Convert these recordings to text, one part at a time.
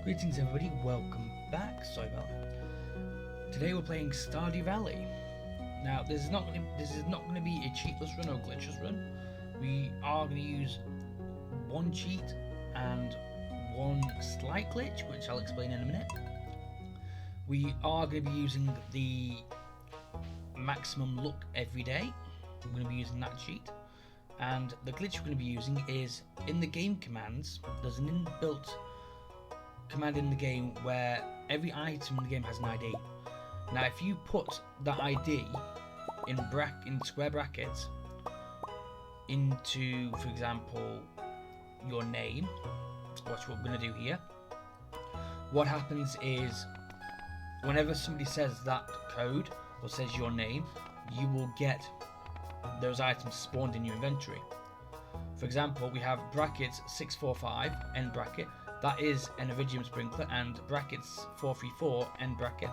Greetings everybody, welcome back. Sorry about that. Today we're playing Stardew Valley. Now this is not going to be a cheatless run or glitchless run. We are going to use one cheat and one slight glitch, which I'll explain in a minute. We are going to be using the maximum luck every day. We're going to be using that cheat. And the glitch we're going to be using is in the game commands. There's an inbuilt command in the game where every item in the game has an ID. Now if you put that ID in square brackets into, for example, your name, that's what we're going to do here, what happens is whenever somebody says that code or says your name, you will get those items spawned in your inventory. For example, we have brackets 645 end bracket, that is an iridium sprinkler, and brackets 434 end bracket,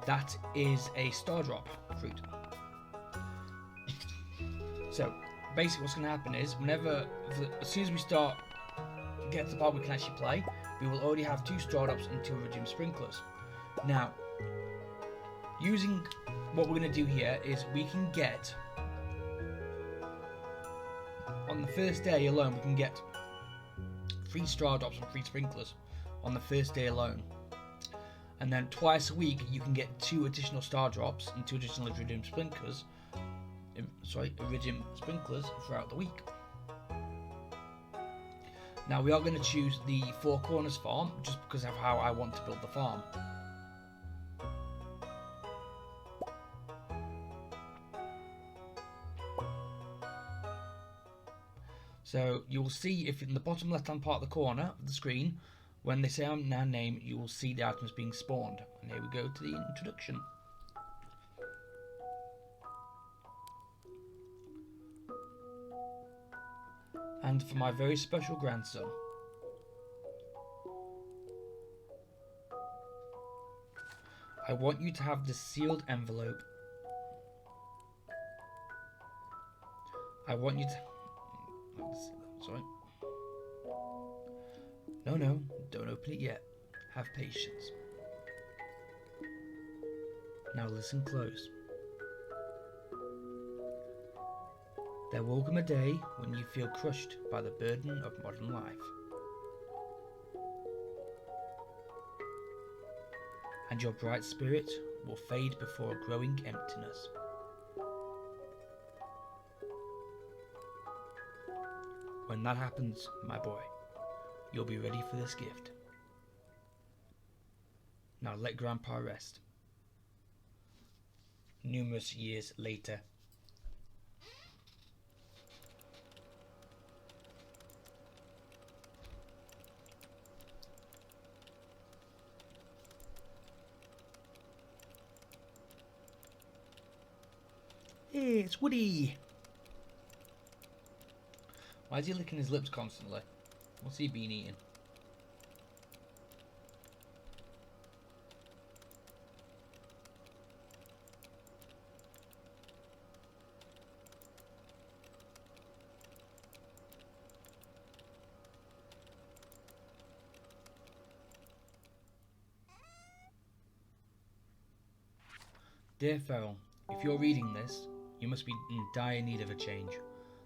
that is a star drop fruit. So basically what's going to happen is as soon as we start get to the part we can actually play, we will already have 2 star drops and 2 iridium sprinklers. Now using what we're going to do here is we can get, on the first day alone, we can get 3 star drops and 3 sprinklers on the first day alone. And then twice a week you can get 2 additional star drops and 2 additional iridium sprinklers throughout the week. Now we are going to choose the 4 corners farm just because of how I want to build the farm. So you will see, if in the bottom left hand part of the corner of the screen, when they say our name, you will see the items being spawned. And here we go to the introduction. And for my very special grandson, I want you to have this sealed envelope. I want you to... Sorry. No, don't open it yet. Have patience. Now listen close. There will come a day when you feel crushed by the burden of modern life. And your bright spirit will fade before a growing emptiness. When that happens, my boy, you'll be ready for this gift. Now let Grandpa rest. Numerous years later. Hey, it's Woody! Why is he licking his lips constantly? What's he been eating? Dear Feral, if you're reading this, you must be in dire need of a change.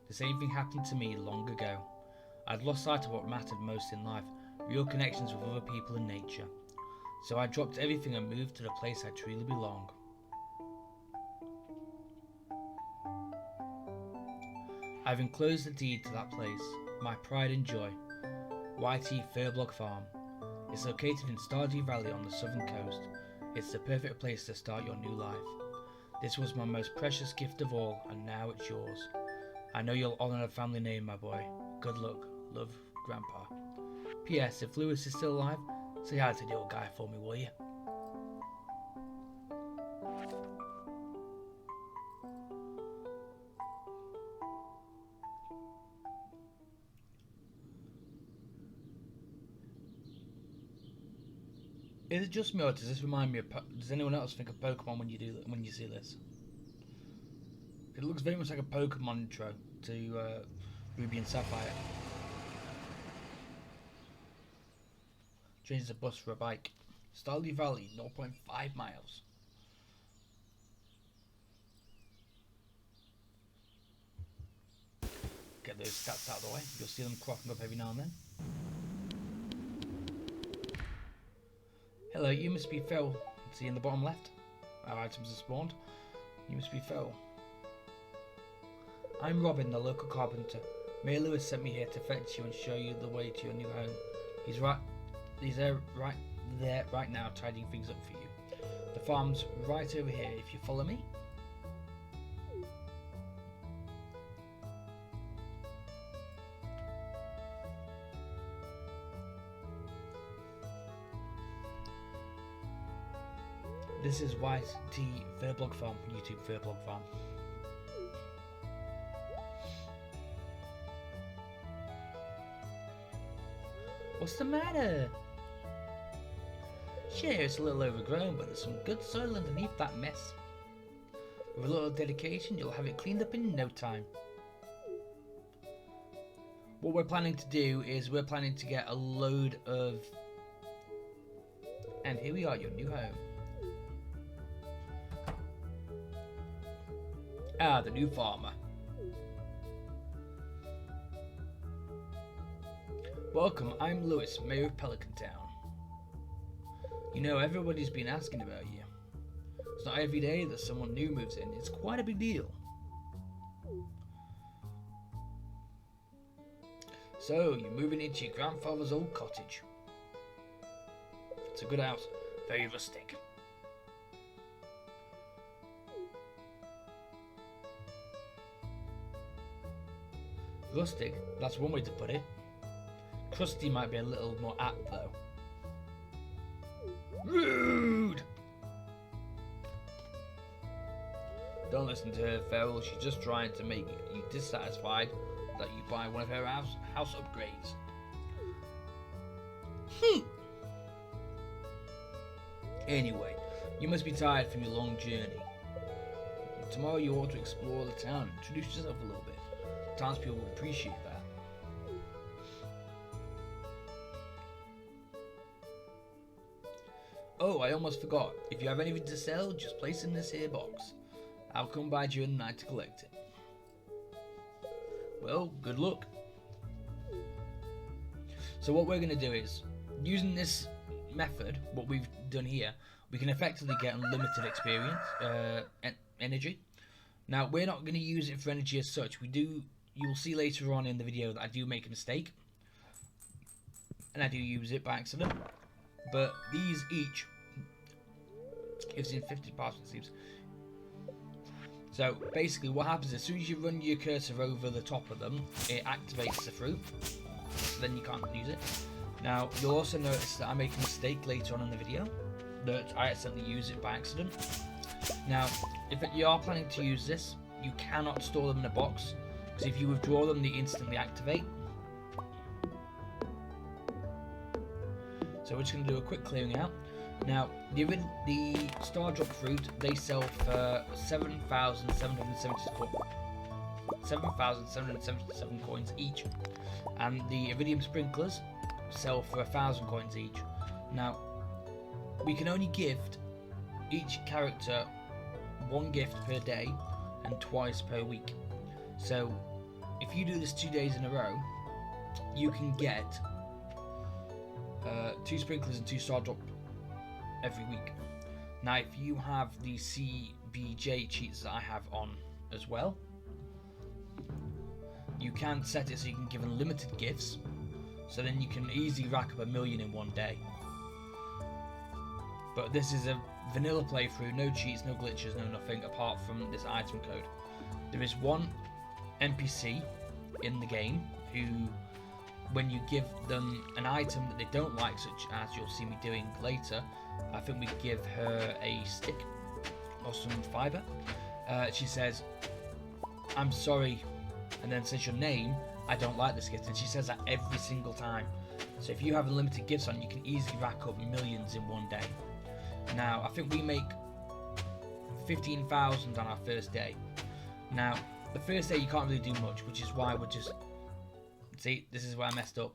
The same thing happened to me long ago. I'd lost sight of what mattered most in life, real connections with other people and nature. So I dropped everything and moved to the place I truly belong. I've enclosed the deed to that place, my pride and joy, YT Furblog Farm. It's located in Stardew Valley on the southern coast. It's the perfect place to start your new life. This was my most precious gift of all, and now it's yours. I know you'll honour the family name, my boy. Good luck. Love, Grandpa. P.S. If Lewis is still alive, say hi to the old guy for me, will you? Is it just me, or does this remind me of... Does anyone else think of Pokemon when you see this? It looks very much like a Pokemon intro to Ruby and Sapphire. Change a bus for a bike. Stardew Valley, 0.5 miles. Get those stats out of the way. You'll see them cropping up every now and then. Hello, you must be Phil. See in the bottom left? Our items are spawned. You must be Phil. I'm Robin, the local carpenter. Mayor Lewis sent me here to fetch you and show you the way to your new home. He's there right now, tidying things up for you. The farm's right over here. If you follow me. This is YT Furblog Farm, YouTube Furblog Farm. What's the matter? Sure, it's a little overgrown, but there's some good soil underneath that mess. With a little dedication, you'll have it cleaned up in no time. What we're planning to do is we're planning to get a load of... And here we are, your new home. Ah, the new farmer. Welcome, I'm Lewis, Mayor of Pelican Town. You know, everybody's been asking about you. It's not every day that someone new moves in. It's quite a big deal. So, you're moving into your grandfather's old cottage. It's a good house, very rustic. Rustic, that's one way to put it. Crusty might be a little more apt though. Rude! Don't listen to her, Feral. She's just trying to make you dissatisfied that you buy one of her house upgrades. Anyway, you must be tired from your long journey. Tomorrow you ought to explore the town and introduce yourself a little bit. Townspeople would appreciate that. Oh, I almost forgot. If you have anything to sell, just place in this here box. I'll come by during the night to collect it. Well, good luck. So what we're going to do is, using this method, what we've done here, we can effectively get unlimited experience, energy. Now, we're not going to use it for energy as such. You'll see later on in the video that I do make a mistake. And I do use it by accident. But these each gives in 50 parcel sleeves. So basically what happens is, as soon as you run your cursor over the top of them, it activates the fruit. So then you can't use it. Now you'll also notice that I make a mistake later on in the video, that I accidentally use it by accident. Now if you are planning to use this, you cannot store them in a box, because if you withdraw them they instantly activate. So we're just going to do a quick clearing out. Now, the StarDrop fruit, they sell for 7,777 coins each. And the Iridium Sprinklers sell for 1,000 coins each. Now, we can only gift each character one gift per day and twice per week. So, if you do this 2 days in a row, you can get 2 sprinklers and 2 StarDrop every week. Now if you have the CBJ cheats that I have on as well, you can set it so you can give unlimited gifts, so then you can easily rack up 1 million in one day. But this is a vanilla playthrough, no cheats, no glitches, no nothing apart from this item code. There is one NPC in the game who, when you give them an item that they don't like, such as you'll see me doing later, I think we give her a stick or some fibre. She says, I'm sorry, and then says your name, I don't like this gift, and she says that every single time. So if you have unlimited gifts on, you can easily rack up millions in one day. Now, I think we make 15,000 on our first day. Now, the first day you can't really do much, which is why we're just... See, this is where I messed up.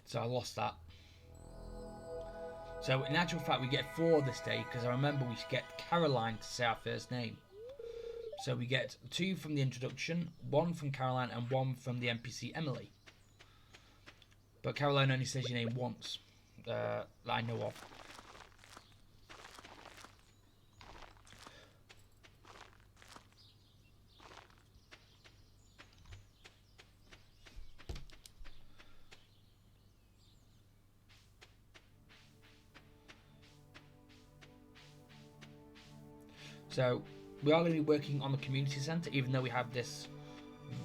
So I lost that. So in actual fact, we get 4 this day because I remember we get Caroline to say our first name. So we get 2 from the introduction, 1 from Caroline, and 1 from the NPC Emily. But Caroline only says your name once, that I know of. So we are going to be working on the community centre, even though we have this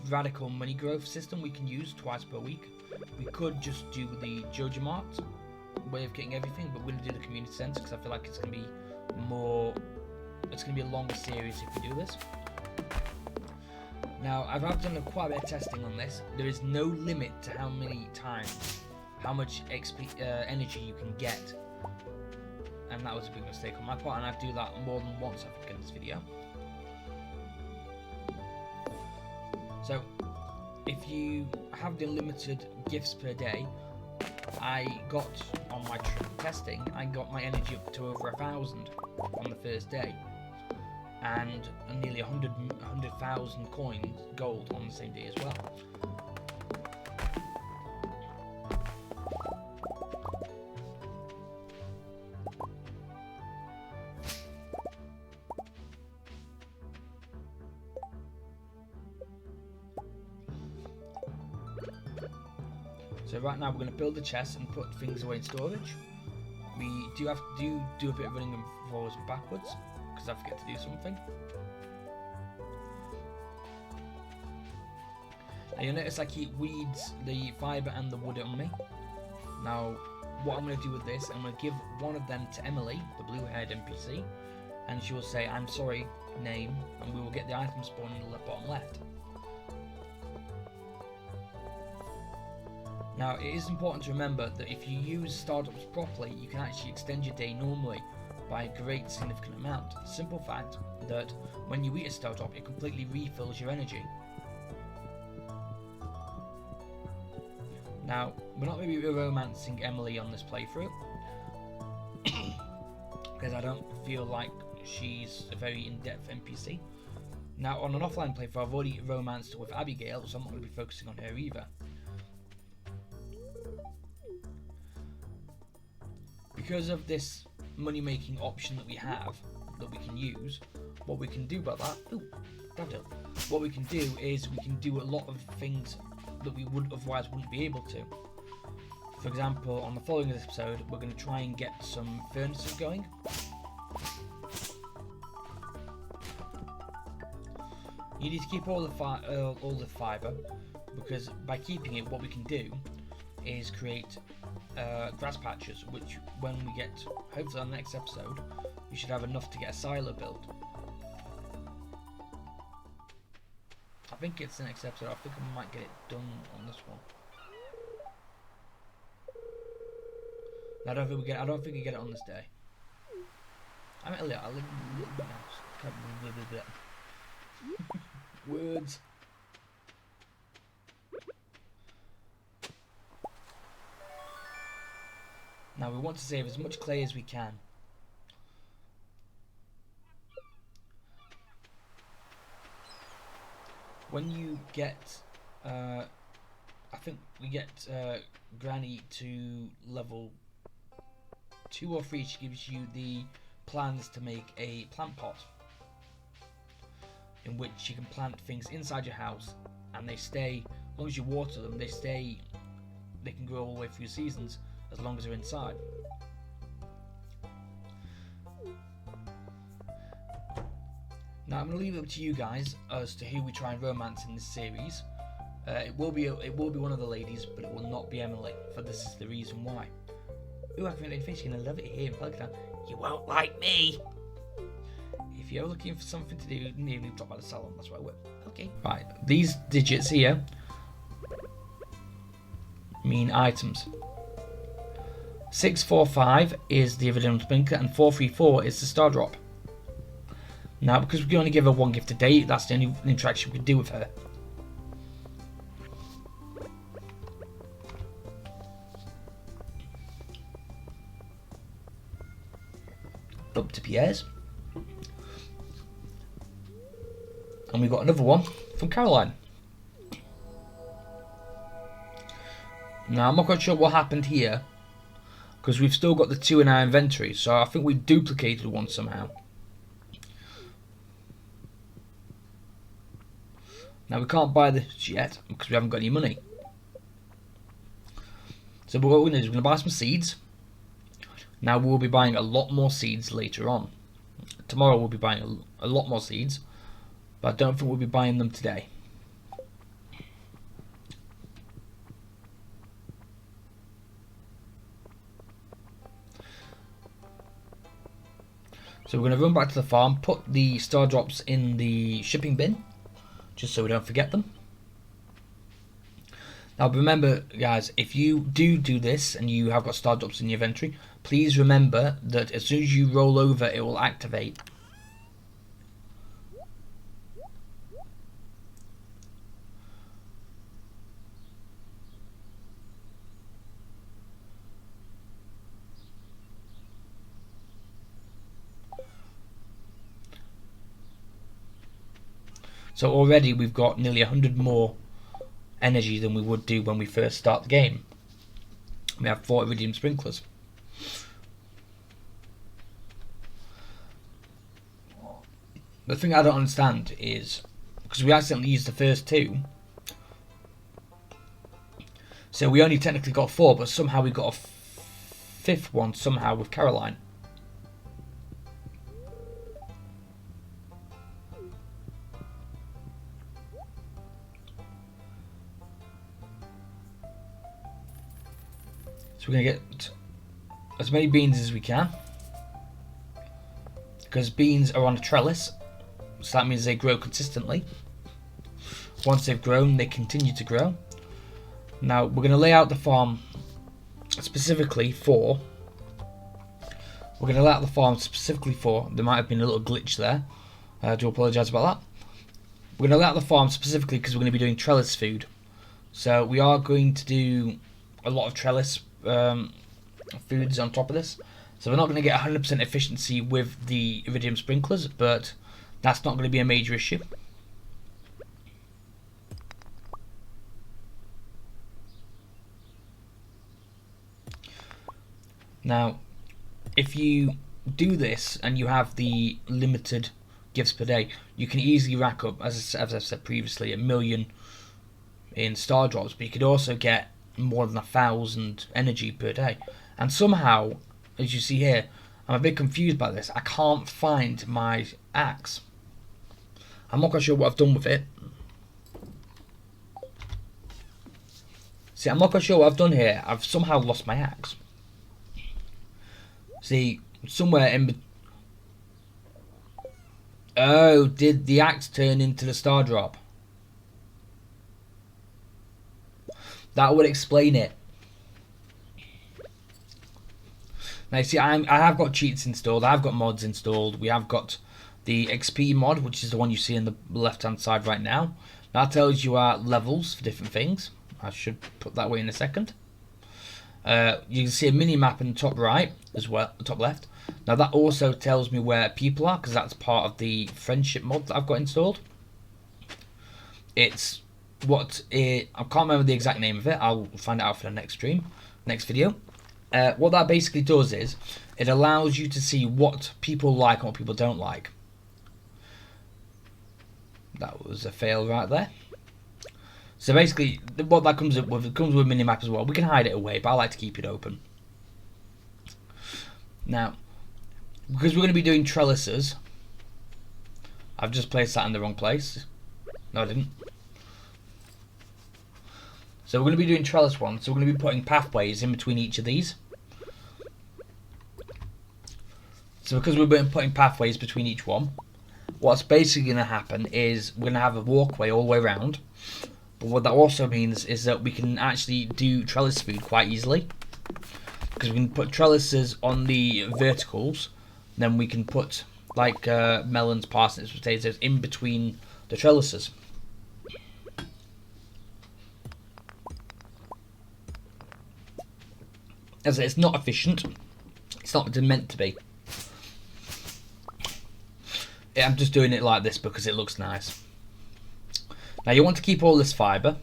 radical money growth system we can use twice per week. We could just do the Jojo Mart way of getting everything, but we're going to do the community centre because I feel like it's going to be more. It's going to be a longer series if we do this. Now I've done quite a bit of testing on this. There is no limit to how many times, how much energy you can get. And that was a big mistake on my part, and I do that more than once I think in this video. So if you have the unlimited gifts per day, I got on my testing, I got my energy up to over 1,000 on the first day, and nearly 100,000 coins, gold, on the same day as well. So right now we're going to build the chest and put things away in storage. We do have to do a bit of running them forwards and backwards because I forget to do something. Now you'll notice I keep weeds, the fibre and the wood on me. Now what I'm going to do with this, I'm going to give one of them to Emily, the blue-haired NPC, and she will say "I'm sorry" name, and we will get the item spawn in the bottom left. Now it is important to remember that if you use startups properly, you can actually extend your day normally by a great significant amount. The simple fact that when you eat a startup, it completely refills your energy. Now we're not going to be romancing Emily on this playthrough because I don't feel like she's a very in-depth NPC. Now on an offline playthrough, I've already romanced with Abigail, so I'm not going to be focusing on her either. Because of this money-making option that we have, that we can use, what we can do about that, what we can do is we can do a lot of things that we would otherwise wouldn't be able to. For example, on the following episode, we're going to try and get some furnaces going. You need to keep all the fibre, because by keeping it, what we can do is create grass patches, which when we get, hopefully on the next episode, we should have enough to get a silo built. I think it's the next episode. I think I might get it done on this one. I don't think we get it on this day. I mean, a little bit. Words. Now we want to save as much clay as we can. When you get, I think we get Granny to level 2 or 3, she gives you the plans to make a plant pot, in which you can plant things inside your house, and they stay, as long as you water them, they can grow all the way through seasons, as long as they're inside. Now I'm going to leave it up to you guys as to who we try and romance in this series. It will be one of the ladies, but it will not be Emily, for this is the reason why. Ooh, I can really think you're going to love it here in Pakistan. You won't like me! If you're looking for something to do, near the top by the salon, that's where I work. Okay. Right, these digits here mean items. 645 is the original Spinker, and 434 is the star drop. Now, because we can only give her one gift a day, that's the only interaction we can do with her. up to Pierre's. And we've got another one from Caroline. Now, I'm not quite sure what happened here, because we've still got the 2 in our inventory, so I think we duplicated one somehow. Now, we can't buy this yet, because we haven't got any money. So what we're going to do is we're going to buy some seeds. Now, we'll be buying a lot more seeds later on. Tomorrow we'll be buying a lot more seeds, but I don't think we'll be buying them today. So we're going to run back to the farm, put the star drops in the shipping bin, just so we don't forget them. Now remember, guys, if you do this and you have got star drops in your inventory, please remember that as soon as you roll over, it will activate. So already we've got nearly 100 more energy than we would do when we first start the game. We have 4 iridium sprinklers. The thing I don't understand is, because we accidentally used the first 2, so we only technically got 4, but somehow we got a 5th one somehow with Caroline. So we're going to get as many beans as we can, because beans are on a trellis, so that means they grow consistently. Once they've grown, they continue to grow. Now we're going to lay out the farm specifically for, there might have been a little glitch there, I do apologise about that. We're going to lay out the farm specifically because we're going to be doing trellis food. So we are going to do a lot of trellis foods on top of this, so we're not going to get 100% efficiency with the iridium sprinklers, but that's not going to be a major issue. Now, if you do this and you have the limited gifts per day, you can easily rack up, as I've said previously, 1 million in star drops, but you could also get more than 1,000 energy per day. And somehow, as you see here, I'm a bit confused by this. I can't find my axe. I'm not quite sure what I've done with it. See, I'm not quite sure what I've done here. I've somehow lost my axe. See, somewhere in... Oh, did the axe turn into the star drop? That would explain it. Now you see, I have got cheats installed, I have got mods installed. We have got the XP mod, which is the one you see in the left hand side right now. That tells you our levels for different things. I should put that away in a second. You can see a mini map in the top right as well, top left. Now that also tells me where people are, because that's part of the friendship mod that I've got installed. It's I can't remember the exact name of it. I'll find it out for the next video. What that basically does is it allows you to see what people like and what people don't like. That was a fail right there. So basically, what that comes up with, it comes with a minimap as well. We can hide it away, but I like to keep it open. Now, because we're going to be doing trellises, I've just placed that in the wrong place. No, I didn't. So we're going to be doing trellis ones, so we're going to be putting pathways in between each of these. So because we're putting pathways between each one, what's basically going to happen is we're going to have a walkway all the way around. But what that also means is that we can actually do trellis food quite easily. Because we can put trellises on the verticals, then we can put like melons, parsnips, potatoes in between the trellises. As it's not efficient, it's not meant to be. I'm just doing it like this because it looks nice. Now you want to keep all this fibre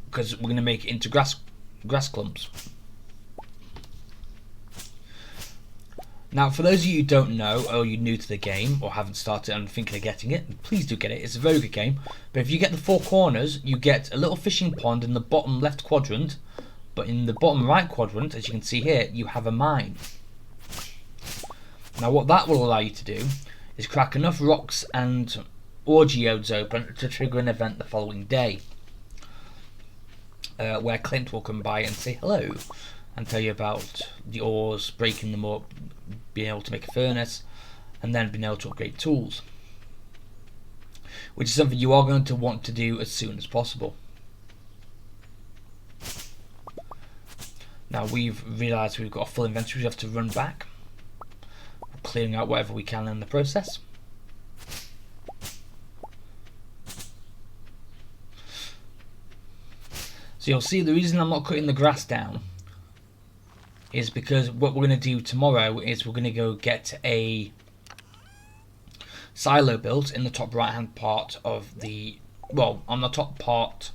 because we're going to make it into grass clumps. Now, for those of you who don't know, or you're new to the game, or haven't started and thinking of getting it, please do get it. It's a very good game. But if you get the 4 corners, you get a little fishing pond in the bottom left quadrant. But in the bottom right quadrant, as you can see here, you have a mine. Now, what that will allow you to do is crack enough rocks and ore geodes open to trigger an event the following day. Where Clint will come by and say hello and tell you about the ores, breaking them up, being able to make a furnace, and then being able to upgrade tools, which is something you are going to want to do as soon as possible. Now we've realised we've got a full inventory, we have to run back, clearing out whatever we can in the process. So you'll see the reason I'm not cutting the grass down is because what we're going to do tomorrow is we're going to go get a silo built in the top right hand part of the, well, on the top part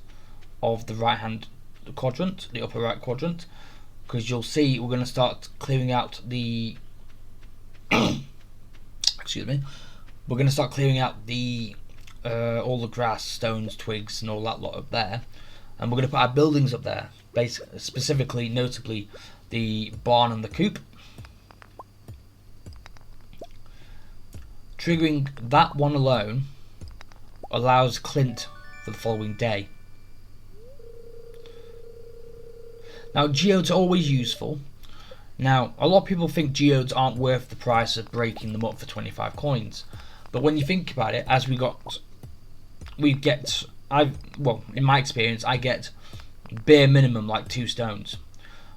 of the right hand quadrant, the upper right quadrant, because you'll see we're going to start clearing out the excuse me, we're going to start clearing out the all the grass, stones, twigs and all that lot up there, and we're going to put our buildings up there, specifically, notably, the barn and the coop. Triggering that one alone allows Clint for the following day. Now, geodes are always useful. Now, a lot of people think geodes aren't worth the price of breaking them up for 25 coins, but when you think about it, as well, in my experience, I get bare minimum like 2 stones.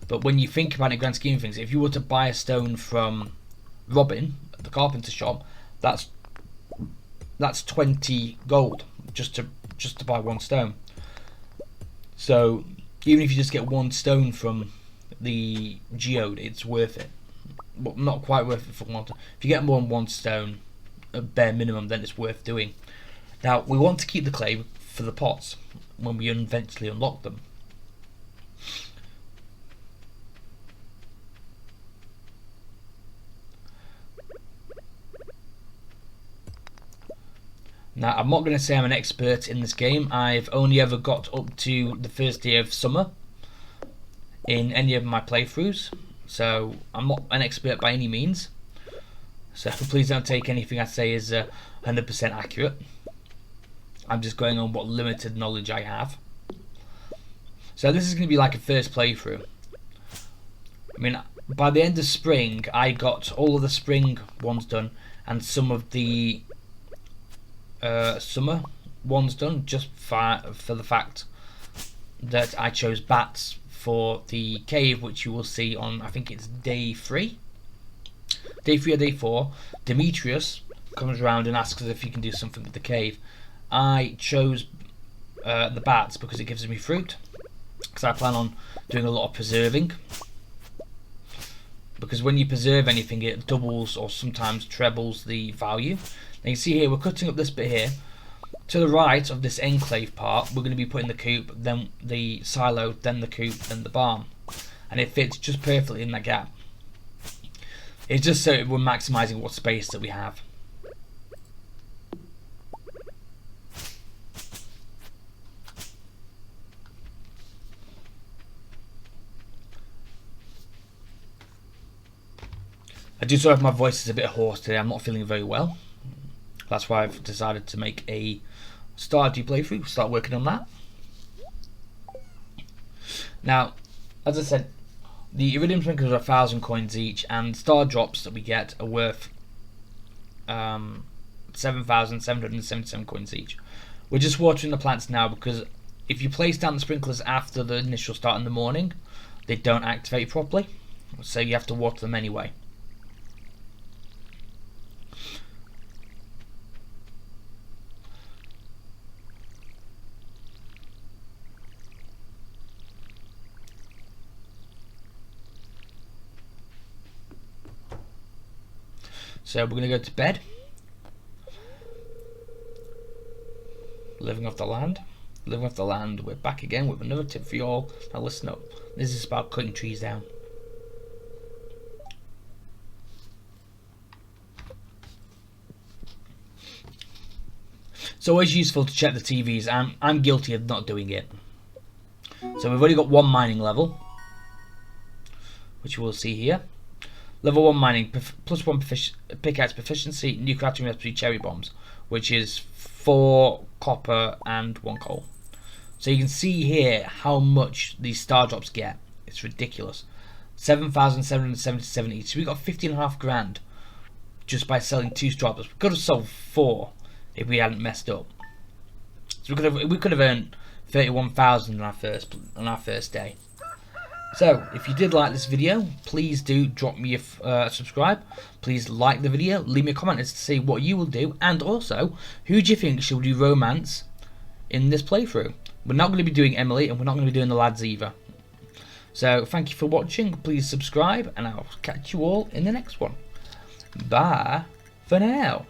But when you think about it in grand scheme of things, if you were to buy a stone from Robin at the carpenter shop, that's 20 gold just to buy 1 stone. So even if you just get 1 stone from the geode, it's worth it. Well, not quite worth it for 1. If you get more than 1 stone, a bare minimum, then it's worth doing. Now we want to keep the clay for the pots when we eventually unlock them. Now, I'm not going to say I'm an expert in this game. I've only ever got up to the first day of summer in any of my playthroughs, so I'm not an expert by any means. So please don't take anything I say as 100% accurate. I'm just going on what limited knowledge I have. So this is going to be like a first playthrough. I mean, by the end of spring, I got all of the spring ones done and some of the summer ones done, just for the fact that I chose bats for the cave, which you will see on, I think it's day 3 or day 4. Demetrius comes around and asks us if you can do something with the cave. I chose the bats because it gives me fruit, because I plan on doing a lot of preserving, because when you preserve anything it doubles or sometimes trebles the value. Now you see here we're cutting up this bit here. To the right of this enclave part we're going to be putting the coop, then the silo, then the coop, then the barn, and it fits just perfectly in that gap. It's just so we're maximising what space that we have. I do sorry if my voice is a bit hoarse today. I'm not feeling very well. That's why I've decided to make a StarDew playthrough, start working on that. Now, as I said, the iridium sprinklers are 1,000 coins each, and star drops that we get are worth 7,777 coins each. We're just watering the plants now because if you place down the sprinklers after the initial start in the morning, they don't activate properly, so you have to water them anyway. So we're going to go to bed. Living off the land. Living off the land. We're back again with another tip for you all. Now listen up. This is about cutting trees down. It's always useful to check the TVs. I'm guilty of not doing it. So we've already got one mining level, which we'll see here. Level 1 mining, plus 1 pickaxe proficiency, new crafting recipe, cherry bombs, which is 4 copper and 1 coal. So you can see here how much these star drops get. It's ridiculous. 7,777 each. So we got 15.5 grand just by selling 2 star drops. We could have sold 4 if we hadn't messed up. So we could have earned 31,000 on our first day. So if you did like this video, please do drop me a subscribe. Please like the video, leave me a comment as to say what you will do, and also who do you think should do romance in this playthrough. We're not going to be doing Emily, and we're not going to be doing the lads either. So thank you for watching. Please subscribe, and I'll catch you all in the next one. Bye for now.